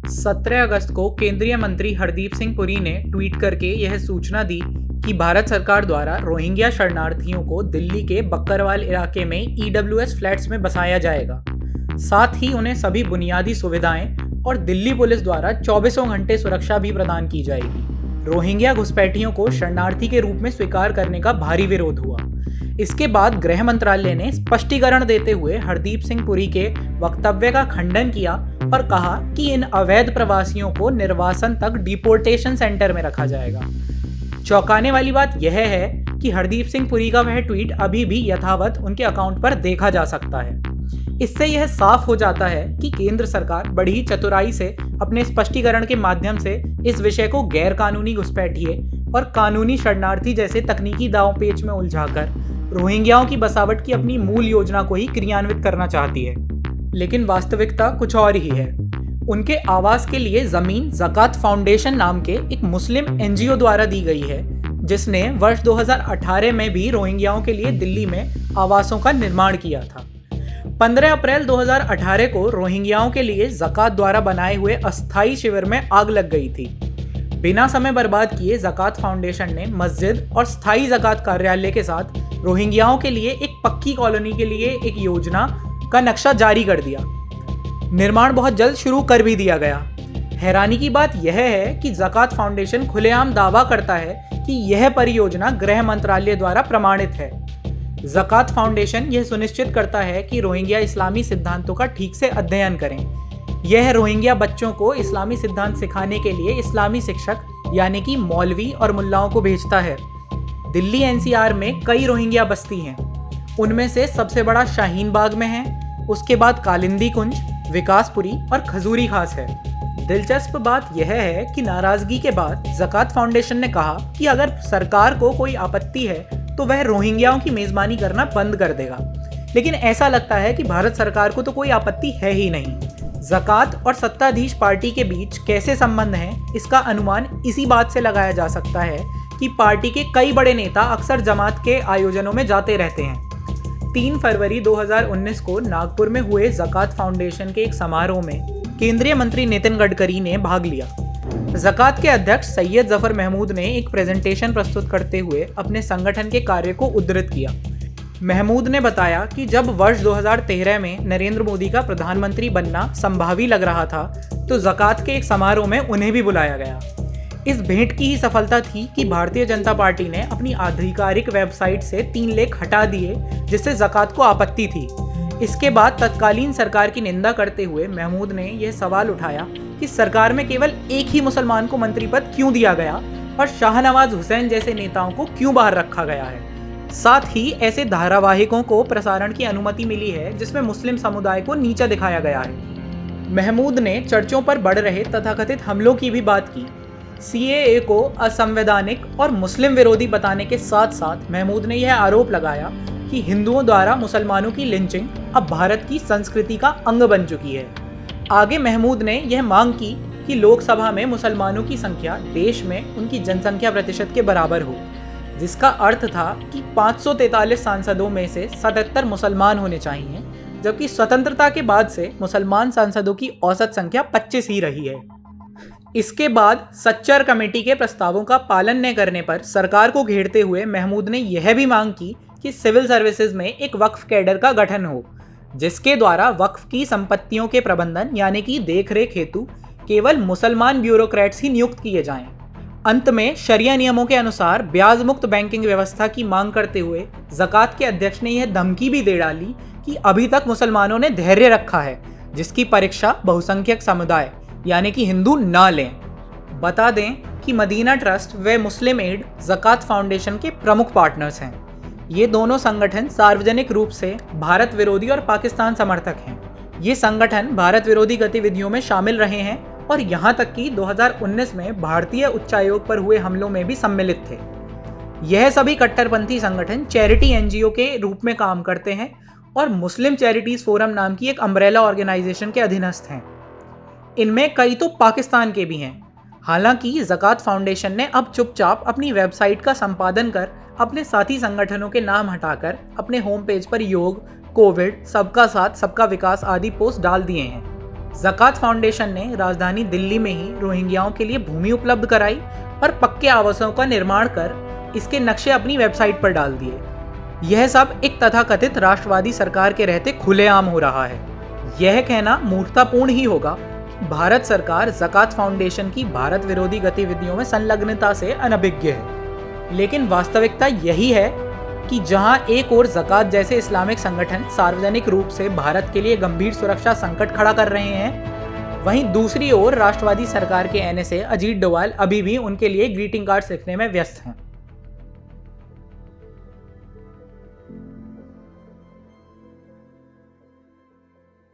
17 अगस्त को केंद्रीय मंत्री हरदीप सिंह पुरी ने ट्वीट करके यह सूचना दी कि भारत सरकार द्वारा रोहिंग्या शरणार्थियों को दिल्ली के बक्करवाल इलाके में ईडब्ल्यूएस फ्लैट्स में बसाया जाएगा। साथ ही उन्हें सभी बुनियादी सुविधाएं और दिल्ली पुलिस द्वारा 24 घंटे सुरक्षा भी प्रदान की जाएगी। रोहिंग्या घुसपैठियों को शरणार्थी के रूप में स्वीकार करने का भारी विरोध हुआ। इसके बाद गृह मंत्रालय ने स्पष्टीकरण देते हुए हरदीप सिंह पुरी के वक्तव्य का खंडन किया और कहा कि इन अवैध प्रवासियों को निर्वासन तक डिपोर्टेशन सेंटर में रखा जाएगा। चौंकाने वाली बात यह है कि हरदीप सिंह पुरी का वह ट्वीट अभी भी यथावत उनके अकाउंट पर देखा जा सकता है। इससे यह साफ हो जाता है कि केंद्र सरकार बड़ी ही चतुराई से अपने स्पष्टीकरण के माध्यम से इस विषय को गैर कानूनी घुसपैठिए और कानूनी शरणार्थी जैसे तकनीकी दांवपेच में उलझाकर रोहिंग्याओं की बसावट की अपनी मूल योजना को ही क्रियान्वित करना चाहती है। लेकिन वास्तविकता कुछ और ही है। उनके आवास के लिए जमीन ज़कात फाउंडेशन नाम के एक मुस्लिम एनजीओ द्वारा दी गई है, जिसने वर्ष 2018 में भी रोहिंग्याओं के लिए दिल्ली में आवासों का निर्माण किया था। 15 अप्रैल 2018 को रोहिंग्याओं के लिए ज़कात द्वारा बनाए हुए अस्थायी शिविर में आग लग गई थी। बिना समय बर्बाद किए ज़कात फाउंडेशन ने मस्जिद और स्थायी ज़कात कार्यालय के साथ रोहिंग्याओं के लिए एक पक्की कॉलोनी के लिए एक योजना का नक्शा जारी कर दिया। निर्माण बहुत जल्द शुरू कर भी दिया गया। हैरानी की बात यह है कि ज़कात फाउंडेशन खुलेआम दावा करता है कि यह परियोजना गृह मंत्रालय द्वारा प्रमाणित है। ज़कात फाउंडेशन यह सुनिश्चित करता है कि रोहिंग्या इस्लामी सिद्धांतों का ठीक से अध्ययन करें। यह रोहिंग्या बच्चों को इस्लामी सिद्धांत सिखाने के लिए इस्लामी शिक्षक यानी कि मौलवी और मुल्लाओं को भेजता है। दिल्ली एनसीआर में कई रोहिंग्या बस्ती हैं। उनमें से सबसे बड़ा शाहीन बाग में है, उसके बाद कालिंदी कुंज, विकासपुरी और खजूरी खास है। दिलचस्प बात यह है कि नाराजगी के बाद ज़कात फाउंडेशन ने कहा कि अगर सरकार को कोई आपत्ति है तो वह रोहिंग्याओं की मेजबानी करना बंद कर देगा। लेकिन ऐसा लगता है कि भारत सरकार को तो कोई आपत्ति है ही नहीं। ज़कात और सत्ताधीश पार्टी के बीच कैसे संबंध हैं, इसका अनुमान इसी बात से लगाया जा सकता है कि पार्टी के कई बड़े नेता अक्सर जमात के आयोजनों में जाते रहते हैं। 3 फरवरी 2019 को नागपुर में हुए ज़कात फाउंडेशन के एक समारोह में केंद्रीय मंत्री नितिन गडकरी ने भाग लिया। ज़कात के अध्यक्ष सैयद जफर महमूद ने एक प्रेजेंटेशन प्रस्तुत करते हुए अपने संगठन के कार्य को उद्धृत किया। महमूद ने बताया कि जब वर्ष 2013 में नरेंद्र मोदी का प्रधानमंत्री बनना संभावी लग रहा था तो ज़कात के एक समारोह में उन्हें भी बुलाया गया। इस भेंट की ही सफलता थी कि भारतीय जनता पार्टी ने अपनी आधिकारिक वेबसाइट से 3 लेख हटा दिए जिससे ज़कात को आपत्ति थी। इसके बाद तत्कालीन सरकार की निंदा करते हुए महमूद ने यह सवाल उठाया कि सरकार में केवल एक ही मुसलमान को मंत्री पद क्यों दिया गया और शाहनवाज हुसैन जैसे नेताओं को क्यों बाहर रखा गया है। साथ ही ऐसे धारावाहिकों को प्रसारण की अनुमति मिली है जिसमें मुस्लिम समुदाय को नीचा दिखाया गया है। महमूद ने चर्चों पर बढ़ रहे तथाकथित हमलों की भी बात की। सीएए को असंवैधानिक और मुस्लिम विरोधी बताने के साथ साथ महमूद ने यह आरोप लगाया कि हिंदुओं द्वारा मुसलमानों की लिंचिंग अब भारत की संस्कृति का अंग बन चुकी है। आगे महमूद ने यह मांग की कि लोकसभा में मुसलमानों की संख्या देश में उनकी जनसंख्या प्रतिशत के बराबर हो, जिसका अर्थ था कि 543 सांसदों में से 77 मुसलमान होने चाहिए, जबकि स्वतंत्रता के बाद से मुसलमान सांसदों की औसत संख्या 25 ही रही है। इसके बाद सच्चर कमेटी के प्रस्तावों का पालन न करने पर सरकार को घेरते हुए महमूद ने यह भी मांग की कि सिविल सर्विसेज में एक वक्फ कैडर का गठन हो, जिसके द्वारा वक्फ की संपत्तियों के प्रबंधन यानी कि देखरेख हेतु केवल मुसलमान ब्यूरोक्रेट्स ही नियुक्त किए जाएं। अंत में शरिया नियमों के अनुसार ब्याज मुक्त बैंकिंग व्यवस्था की मांग करते हुए ज़कात के अध्यक्ष ने यह धमकी भी दे डाली कि अभी तक मुसलमानों ने धैर्य रखा है, जिसकी परीक्षा बहुसंख्यक समुदाय यानी कि हिंदू ना लें। बता दें कि मदीना ट्रस्ट व मुस्लिम एड ज़कात फाउंडेशन के प्रमुख पार्टनर्स हैं। ये दोनों संगठन सार्वजनिक रूप से भारत विरोधी और पाकिस्तान समर्थक हैं। ये संगठन भारत विरोधी गतिविधियों में शामिल रहे हैं और यहाँ तक कि 2019 में भारतीय उच्चायोग पर हुए हमलों में भी सम्मिलित थे। यह सभी कट्टरपंथी संगठन चैरिटी एनजीओ के रूप में काम करते हैं और मुस्लिम चैरिटीज फोरम नाम की एक अम्ब्रेला ऑर्गेनाइजेशन के अधीनस्थ हैं। इनमें कई तो पाकिस्तान के भी हैं। हालांकि ज़कात फाउंडेशन ने अब चुपचाप अपनी वेबसाइट का संपादन कर अपने साथी संगठनों के नाम हटाकर अपने होम पेज पर योग, कोविड, सबका साथ सबका विकास आदि पोस्ट डाल दिए हैं। ज़कात फाउंडेशन ने राजधानी दिल्ली में ही रोहिंग्याओं के लिए भूमि उपलब्ध कराई और पक्के आवासों का निर्माण कर इसके नक्शे अपनी वेबसाइट पर डाल दिए। यह सब एक तथाकथित राष्ट्रवादी सरकार के रहते खुलेआम हो रहा है। यह कहना मूर्खतापूर्ण ही होगा कि भारत सरकार ज़कात फाउंडेशन की भारत विरोधी गतिविधियों में संलग्नता से अनभिज्ञ है। लेकिन वास्तविकता यही है कि जहां एक ओर ज़कात जैसे इस्लामिक संगठन सार्वजनिक रूप से भारत के लिए गंभीर सुरक्षा संकट खड़ा कर रहे हैं, वहीं दूसरी ओर राष्ट्रवादी सरकार के एनएसए अजीत डोभाल अभी भी उनके लिए ग्रीटिंग कार्ड्स लिखने में व्यस्त हैं।